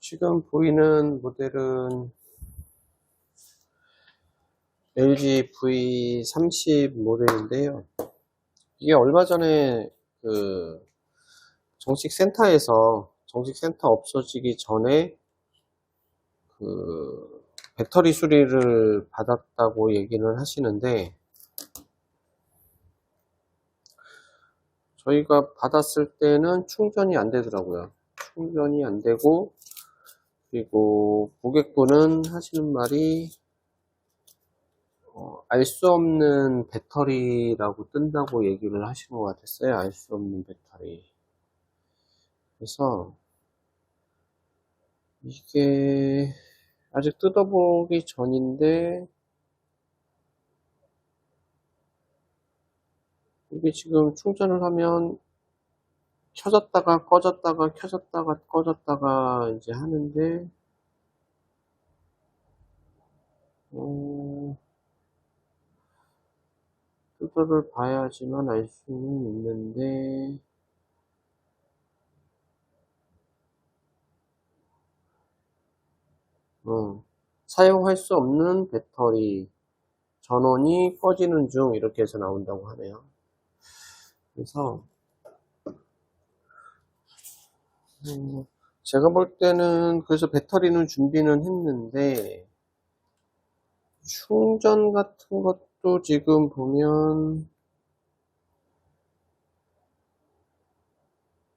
지금 보이는 모델은 LG V30 모델인데요. 이게 얼마 전에 정식 센터 없어지기 전에 배터리 수리를 받았다고 얘기는 하시는데, 저희가 받았을 때는 충전이 안 되더라고요. 충전이 안 되고, 그리고 고객분은 하시는 말이 알 수 없는 배터리라고 뜬다고 얘기를 하시는 것 같았어요. 알 수 없는 배터리. 그래서 이게 아직 뜯어보기 전인데, 이게 지금 충전을 하면 켜졌다가 꺼졌다가 켜졌다가 꺼졌다가 이제 하는데, 뜯어를 봐야지만 알 수는 있는데, 사용할 수 없는 배터리, 전원이 꺼지는 중, 이렇게 해서 나온다고 하네요. 그래서 제가 볼 때는 그래서 배터리는 준비는 했는데, 충전 같은 것도 지금 보면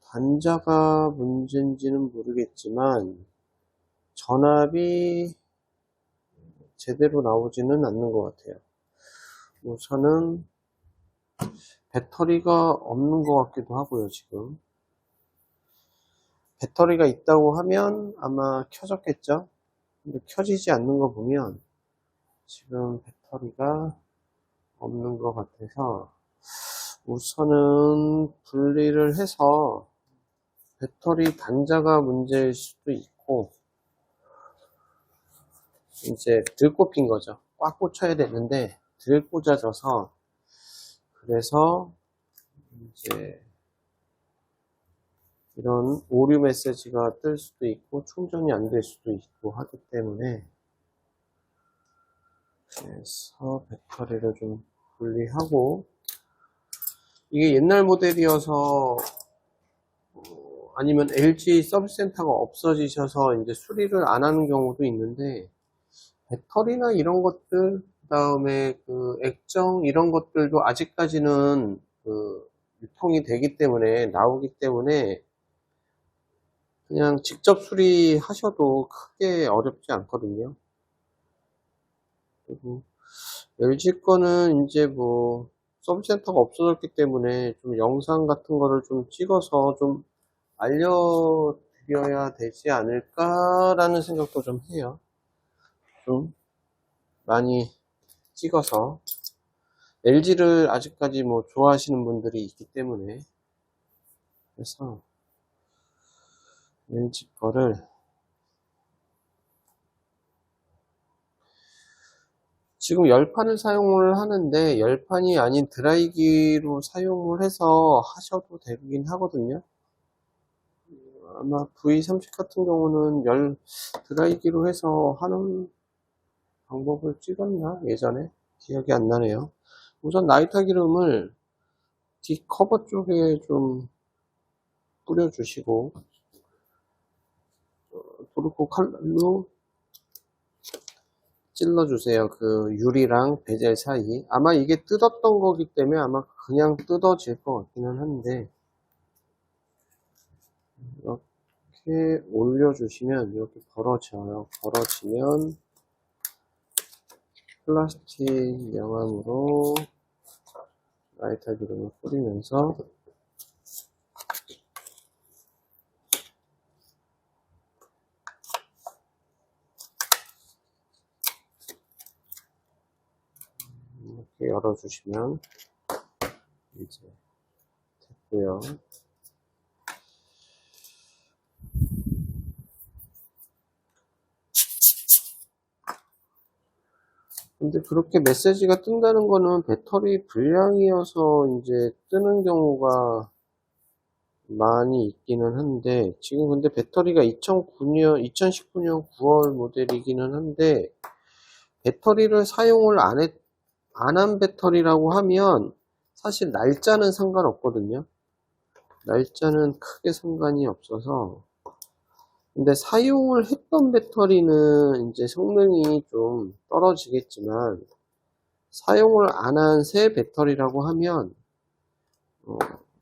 단자가 문제인지는 모르겠지만 전압이 제대로 나오지는 않는 것 같아요. 우선은 배터리가 없는 것 같기도 하고요. 지금 배터리가 있다고 하면 아마 켜졌겠죠. 근데 켜지지 않는 거 보면 지금 배터리가 없는 것 같아서, 우선은 분리를 해서 배터리 단자가 문제일 수도 있고, 이제 들 꽂힌 거죠. 꽉 꽂혀야 되는데 들 꽂아져서, 그래서 이제 이런 오류 메시지가 뜰 수도 있고 충전이 안 될 수도 있고 하기 때문에, 그래서 배터리를 좀 분리하고, 이게 옛날 모델이어서 아니면 LG 서비스 센터가 없어지셔서 이제 수리를 안 하는 경우도 있는데, 배터리나 이런 것들, 그 다음에 액정 이런 것들도 아직까지는 유통이 되기 때문에, 나오기 때문에 그냥 직접 수리하셔도 크게 어렵지 않거든요. 그리고 LG 거는 이제 뭐 서비스 센터가 없어졌기 때문에 좀 영상 같은 거를 좀 찍어서 좀 알려드려야 되지 않을까라는 생각도 좀 해요. 좀 많이 찍어서. LG를 아직까지 뭐 좋아하시는 분들이 있기 때문에. 그래서 LG 거를 지금 열판을 사용을 하는데, 열판이 아닌 드라이기로 사용을 해서 하셔도 되긴 하거든요. 아마 V30 같은 경우는 드라이기로 해서 하는 방법을 찍었나? 예전에? 기억이 안 나네요. 우선 나이타 기름을 뒷 커버 쪽에 좀 뿌려주시고, 도르코 칼로 찔러주세요. 유리랑 베젤 사이. 아마 이게 뜯었던 거기 때문에 아마 그냥 뜯어질 것 같기는 한데, 이렇게 올려주시면 이렇게 벌어져요. 벌어지면 플라스틱 양암으로 라이터 기름을 뿌리면서 이렇게 열어주시면 이제 됐고요. 근데 그렇게 메시지가 뜬다는 거는 배터리 불량이어서 이제 뜨는 경우가 많이 있기는 한데, 지금 근데 배터리가 2019년 9월 모델이기는 한데, 배터리를 사용을 안 한 배터리라고 하면, 사실 날짜는 상관없거든요. 날짜는 크게 상관이 없어서, 근데 사용을 했던 배터리는 이제 성능이 좀 떨어지겠지만, 사용을 안 한 새 배터리라고 하면,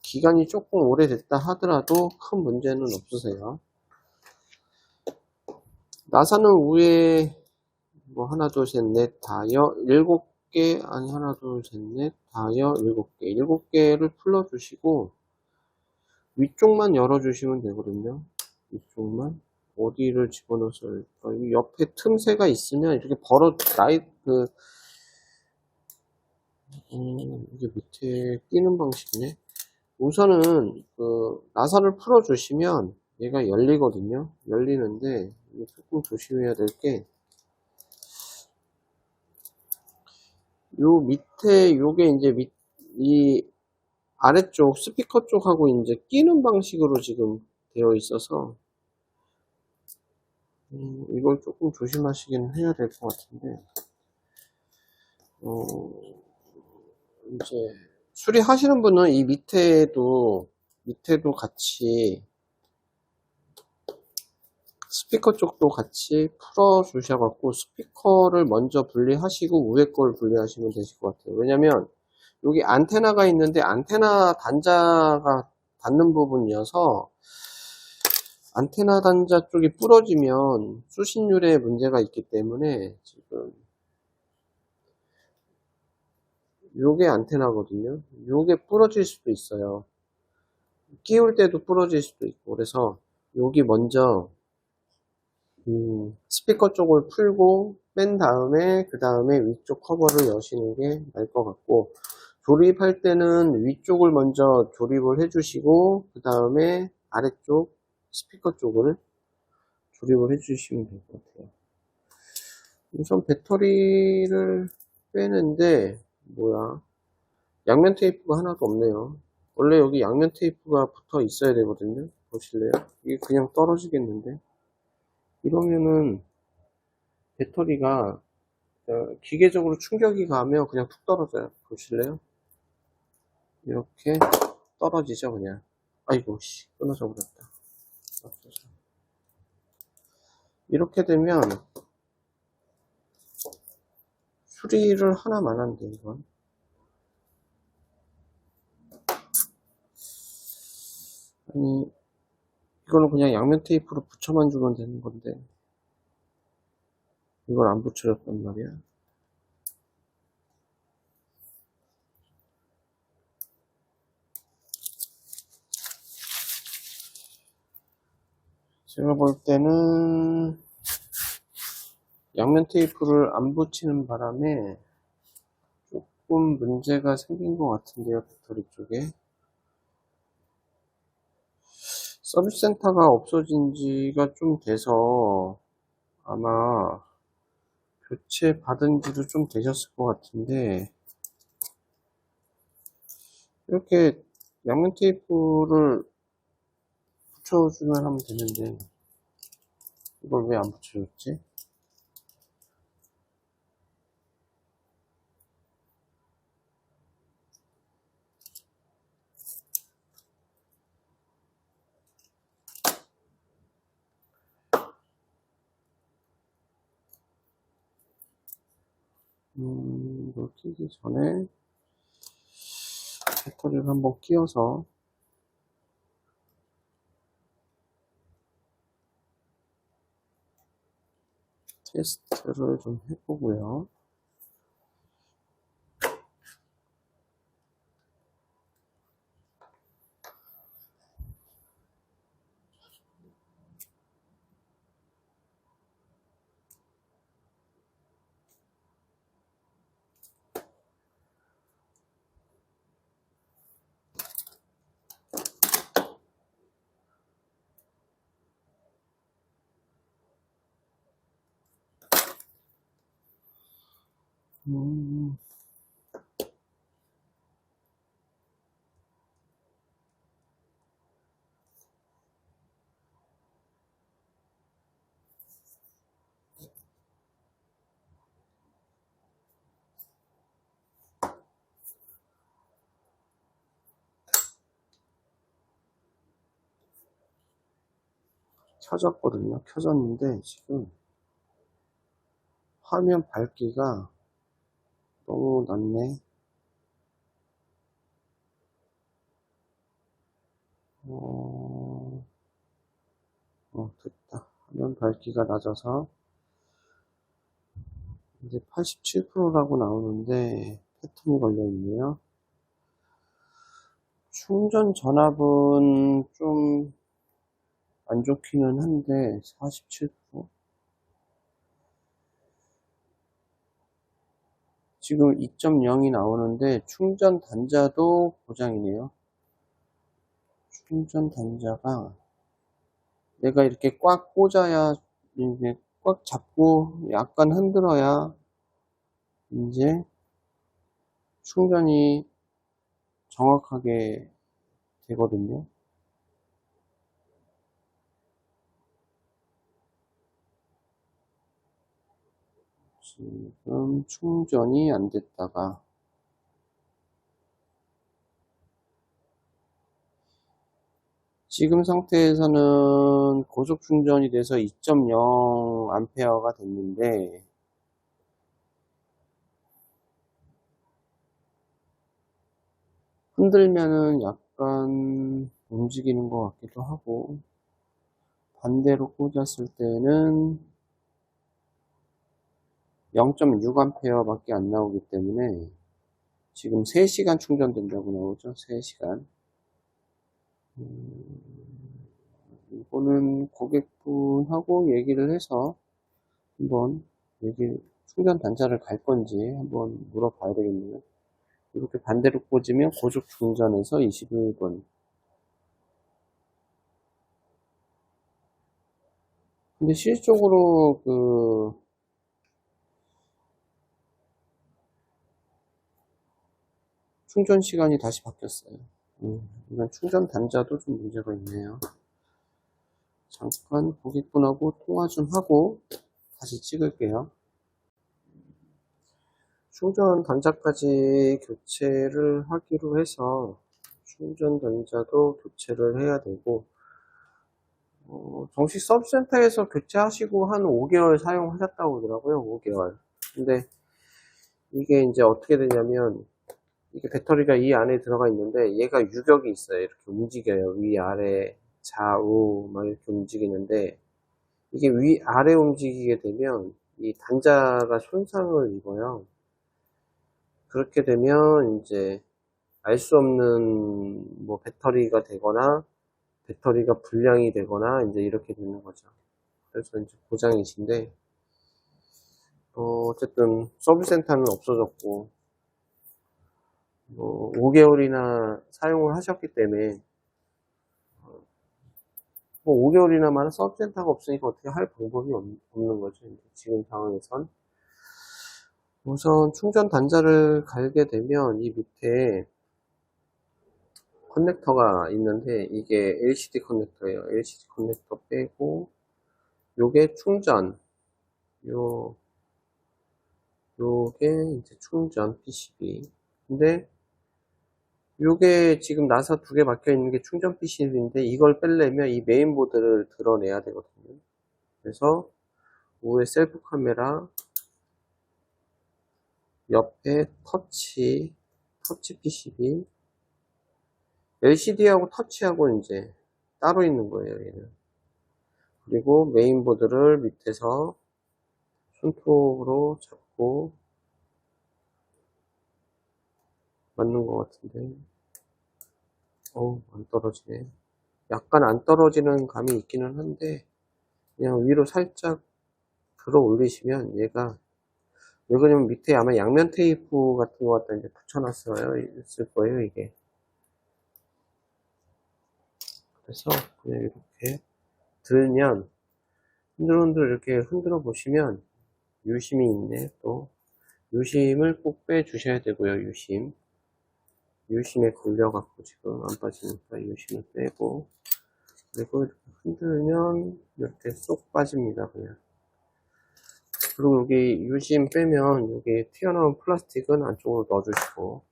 기간이 조금 오래됐다 하더라도 큰 문제는 없으세요. 나사는 위에 뭐 하나 둘 셋 넷 다이어 7개, 아니 하나 둘 셋 넷 다이어 7개, 7개를 풀어 주시고 위쪽만 열어 주시면 되거든요. 위쪽만. 어디를 집어넣었을까? 이 옆에 틈새가 있으면 이렇게 이게 밑에 끼는 방식이네. 우선은 나사를 풀어 주시면 얘가 열리거든요. 열리는데 조금 조심해야 될 게, 요 밑에 요게 이제 이 아래쪽 스피커 쪽하고 이제 끼는 방식으로 지금 되어 있어서 이걸 조금 조심하시긴 해야 될 것 같은데, 이제 수리하시는 분은 이 밑에도 같이 스피커 쪽도 같이 풀어 주셔갖고 스피커를 먼저 분리하시고 위에 걸 분리하시면 되실 것 같아요. 왜냐면 여기 안테나가 있는데 안테나 단자가 닿는 부분이어서 안테나 단자 쪽이 부러지면 수신율에 문제가 있기 때문에 지금 요게 안테나거든요. 요게 부러질 수도 있어요. 끼울 때도 부러질 수도 있고, 그래서 여기 먼저 스피커 쪽을 풀고 뺀 다음에 그 다음에 위쪽 커버를 여시는 게 나을 것 같고, 조립할 때는 위쪽을 먼저 조립을 해주시고 그 다음에 아래쪽 스피커 쪽을 조립을 해주시면 될 것 같아요. 우선 배터리를 빼는데 양면 테이프가 하나도 없네요. 원래 여기 양면 테이프가 붙어 있어야 되거든요. 보실래요? 이게 그냥 떨어지겠는데, 이러면은 배터리가 기계적으로 충격이 가면 그냥 툭 떨어져요. 보실래요? 이렇게 떨어지죠, 그냥. 아이고, 씨, 끊어져 버렸다. 이렇게 되면 수리를 하나만 한데, 이건. 아니, 이거는 그냥 양면 테이프로 붙여만 주면 되는 건데, 이걸 안 붙여줬단 말이야. 제가 볼 때는 양면 테이프를 안 붙이는 바람에 조금 문제가 생긴 것 같은데요, 배터리 쪽에. 서비스 센터가 없어진 지가 좀 돼서 아마 교체 받은 지도 좀 되셨을 것 같은데, 이렇게 양면 테이프를 붙여주면 하면 되는데 이걸 왜 안 붙여줬지? 이걸 끼기 전에 배터리를 한번 끼워서 테스트를 좀 해보고요. 켜졌거든요. 켜졌는데 지금 화면 밝기가 너무 낮네. 됐다. 화면 밝기가 낮아서 이제 87%라고 나오는데 패턴이 걸려 있네요. 충전 전압은 좀 안 좋기는 한데 47%. 지금 2.0이 나오는데 충전 단자도 고장이네요. 충전 단자가 내가 이렇게 꽉 꽂아야, 이제 꽉 잡고 약간 흔들어야 이제 충전이 정확하게 되거든요. 지금 충전이 안 됐다가 지금 상태에서는 고속 충전이 돼서 2.0A가 됐는데 흔들면은 약간 움직이는 것 같기도 하고 반대로 꽂았을 때는 0.6A 밖에 안 나오기 때문에 지금 3시간 충전된다고 나오죠. 3시간. 이거는 고객분하고 얘기를 해서 한번 충전 단자를 갈 건지 한번 물어봐야 되겠네요. 이렇게 반대로 꽂으면 고속 충전에서 21분. 근데 실질적으로 충전 시간이 다시 바뀌었어요. 이건 충전 단자도 좀 문제가 있네요. 잠깐 고객분하고 통화 좀 하고 다시 찍을게요. 충전 단자까지 교체를 하기로 해서 충전 단자도 교체를 해야 되고 정식 서브센터에서 교체하시고 한 5개월 사용하셨다고 그러더라고요. 5개월. 근데 이게 이제 어떻게 되냐면 이게 배터리가 이 안에 들어가 있는데 얘가 유격이 있어요. 이렇게 움직여요. 위, 아래, 좌우 막 이렇게 움직이는데 이게 위, 아래 움직이게 되면 이 단자가 손상을 입어요. 그렇게 되면 이제 알 수 없는 뭐 배터리가 되거나 배터리가 불량이 되거나 이제 이렇게 되는 거죠. 그래서 이제 고장이신데 어쨌든 서비스센터는 없어졌고 뭐 5개월이나 사용을 하셨기 때문에 뭐 5개월이나만 서비스센터가 없으니까 어떻게 할 방법이 없는 거죠. 지금 상황에선 우선 충전 단자를 갈게 되면 이 밑에 커넥터가 있는데 이게 LCD 커넥터예요. LCD 커넥터 빼고 요게 충전 요게 이제 충전 PCB. 근데 요게 지금 나사 2개 박혀 있는 게 충전 PCB인데 이걸 빼려면 이 메인보드를 드러내야 되거든요. 그래서 위에 셀프 카메라 옆에 터치 PCB LCD하고 터치하고 이제 따로 있는 거예요. 얘는. 그리고 메인보드를 밑에서 손톱으로 잡고 맞는 것 같은데 안 떨어지네. 약간 안 떨어지는 감이 있기는 한데 그냥 위로 살짝 들어 올리시면 얘가 왜 그러냐면 밑에 아마 양면 테이프 같은 거 갖다 이제 붙여놨어요. 있을 거예요 이게. 그래서 그냥 이렇게 들면 흔들흔들 이렇게 흔들어 보시면 유심이 있네. 또 유심을 꼭 빼 주셔야 되고요. 유심에 걸려 갖고 지금 안 빠지니까 유심을 빼고 그리고 이렇게 흔들면 이렇게 쏙 빠집니다. 그냥. 그리고 여기 유심 빼면 여기 튀어나온 플라스틱은 안쪽으로 넣어주시고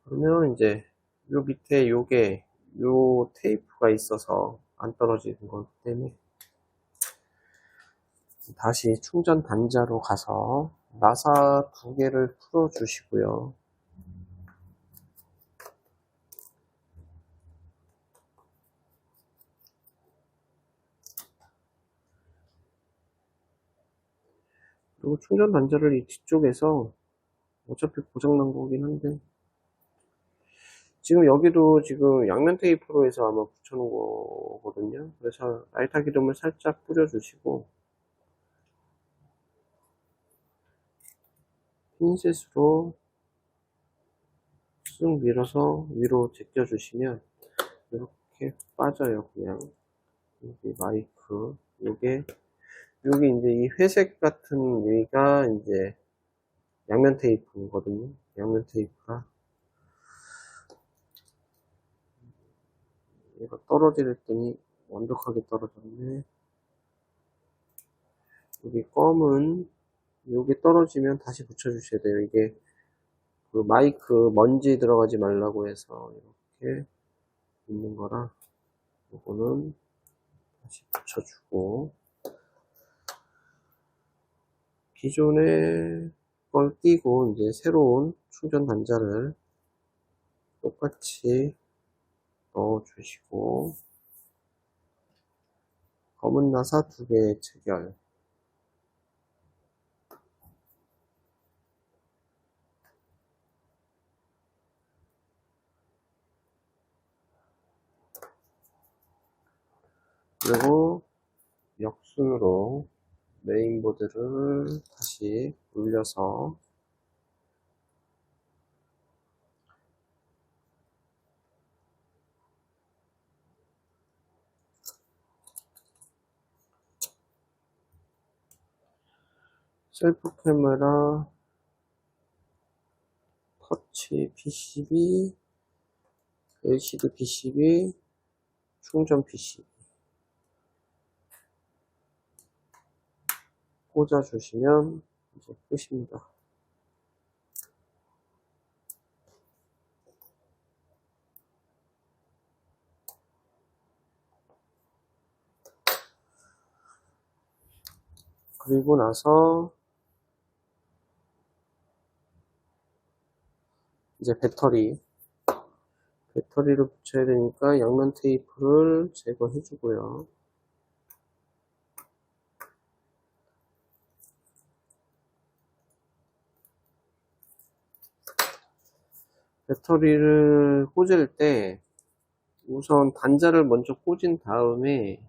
그러면 이제 요 밑에 요게 요 테이프가 있어서 안 떨어지는 것 때문에 다시 충전 단자로 가서 나사 2개를 풀어 주시고요. 그리고 충전 단자를 이 뒤쪽에서 어차피 고장난 거긴 한데 지금 여기도 지금 양면 테이프로 해서 아마 붙여놓은 거거든요. 그래서 라이터 기름을 살짝 뿌려주시고 핀셋으로 쓱 밀어서 위로 제껴주시면 이렇게 빠져요. 그냥 여기 마이크 요게 여기 이제 이 회색 같은 얘가 이제 양면 테이프거든요. 양면 테이프가 얘가 떨어지랬더니 완벽하게 떨어졌네. 여기 검은 요게 떨어지면 다시 붙여주셔야 돼요. 이게 그 마이크 먼지 들어가지 말라고 해서 이렇게 있는 거라 요거는 다시 붙여주고 기존에 걸 끼고 이제 새로운 충전 단자를 똑같이 넣어주시고 검은 나사 2개 체결 그리고 역순으로 메인보드를 다시 올려서 셀프 카메라 터치 PCB LCD PCB 충전 PCB 꽂아주시면 이제 끝입니다. 그리고 나서 이제 배터리를 붙여야 되니까 양면 테이프를 제거해 주고요. 배터리를 꽂을 때 우선 단자를 먼저 꽂은 다음에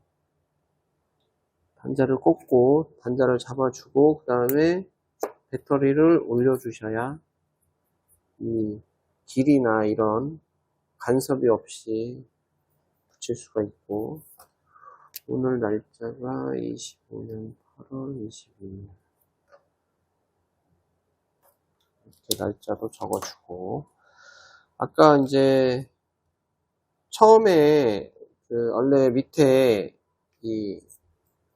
단자를 꽂고 단자를 잡아주고 그 다음에 배터리를 올려주셔야 이 길이나 이런 간섭이 없이 붙일 수가 있고 오늘 날짜가 25년 8월 22일 이렇게 날짜도 적어주고 아까 이제 처음에 원래 밑에 이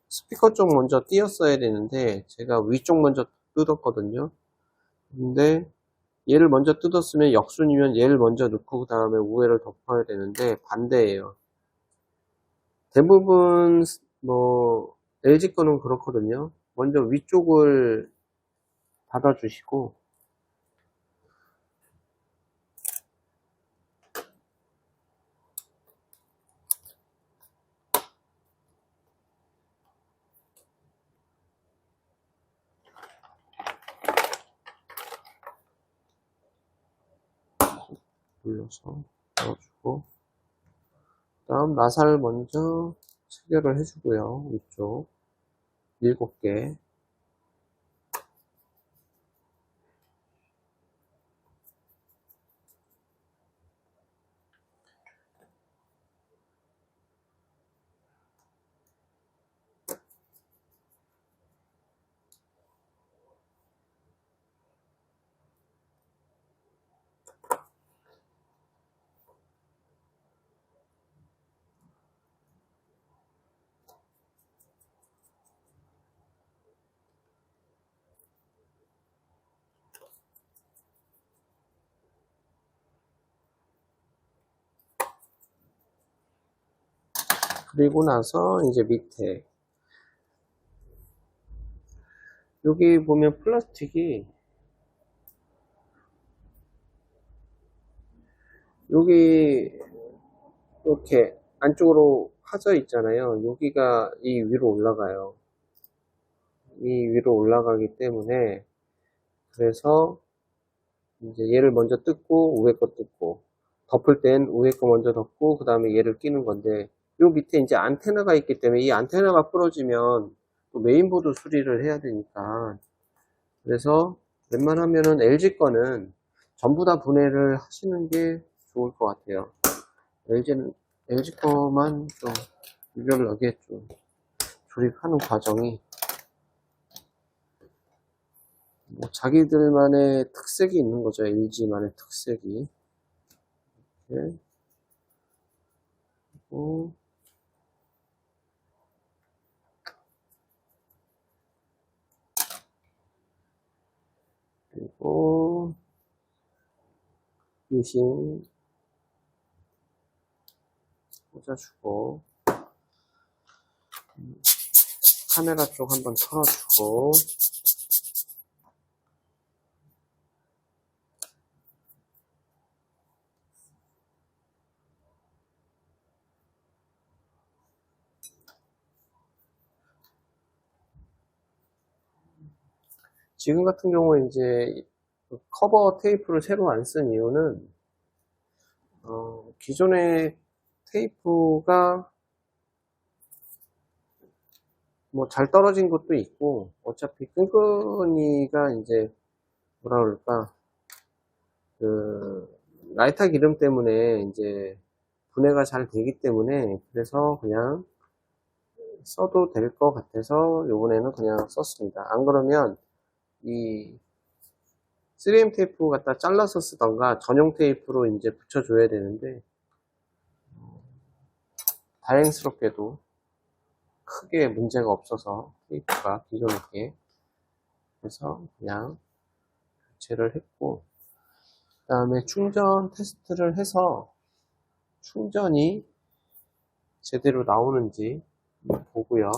스피커 쪽 먼저 띄었어야 되는데 제가 위쪽 먼저 뜯었거든요. 근데 얘를 먼저 뜯었으면 역순이면 얘를 먼저 넣고 그 다음에 우회를 덮어야 되는데 반대예요. 대부분 뭐 LG 거는 그렇거든요. 먼저 위쪽을 닫아주시고 눌러서 넣어주고 그 다음 나사를 먼저 체결을 해주고요. 위쪽 7개 그리고 나서 이제 밑에 여기 보면 플라스틱이 여기 이렇게 안쪽으로 파져 있잖아요. 여기가 이 위로 올라가요. 이 위로 올라가기 때문에 그래서 이제 얘를 먼저 뜯고 위에 거 뜯고 덮을 땐 위에 거 먼저 덮고 그 다음에 얘를 끼는 건데 요 밑에 이제 안테나가 있기 때문에 이 안테나가 부러지면 또 메인보드 수리를 해야 되니까 그래서 웬만하면은 LG 거는 전부 다 분해를 하시는 게 좋을 것 같아요. LG 거만 좀 유별나게 좀 조립하는 과정이 뭐 자기들만의 특색이 있는 거죠. LG만의 특색이. 이렇게. 그리고 유심 꽂아주고 카메라 쪽 한번 털어주고 지금 같은 경우에 이제 커버 테이프를 새로 안 쓴 이유는 기존의 테이프가 뭐 잘 떨어진 것도 있고 어차피 끈끈이가 이제 뭐라 그럴까 그 라이터 기름 때문에 이제 분해가 잘 되기 때문에 그래서 그냥 써도 될 것 같아서 요번에는 그냥 썼습니다. 안 그러면 이 3M 테이프 갖다 잘라서 쓰던가 전용 테이프로 이제 붙여줘야 되는데 다행스럽게도 크게 문제가 없어서 테이프가 기존에 게 그래서 그냥 교체를 했고 그 다음에 충전 테스트를 해서 충전이 제대로 나오는지 보고요.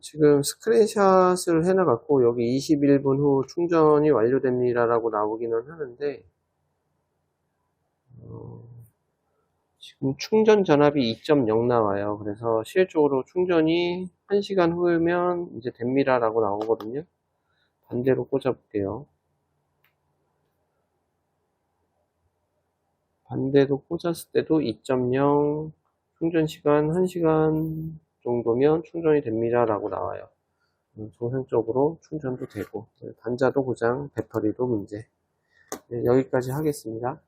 지금 스크린샷을 해놔갖고 여기 21분 후 충전이 완료됩니다 라고 나오기는 하는데 지금 충전 전압이 2.0 나와요. 그래서 실질적으로 충전이 1시간 후면 이제 됩니다 라고 나오거든요. 반대로 꽂아 볼게요. 반대로 꽂았을 때도 2.0 충전 시간 1시간 정도면 충전이 됩니다 라고 나와요. 정상적으로 충전도 되고 단자도 고장, 배터리도 문제. 네, 여기까지 하겠습니다.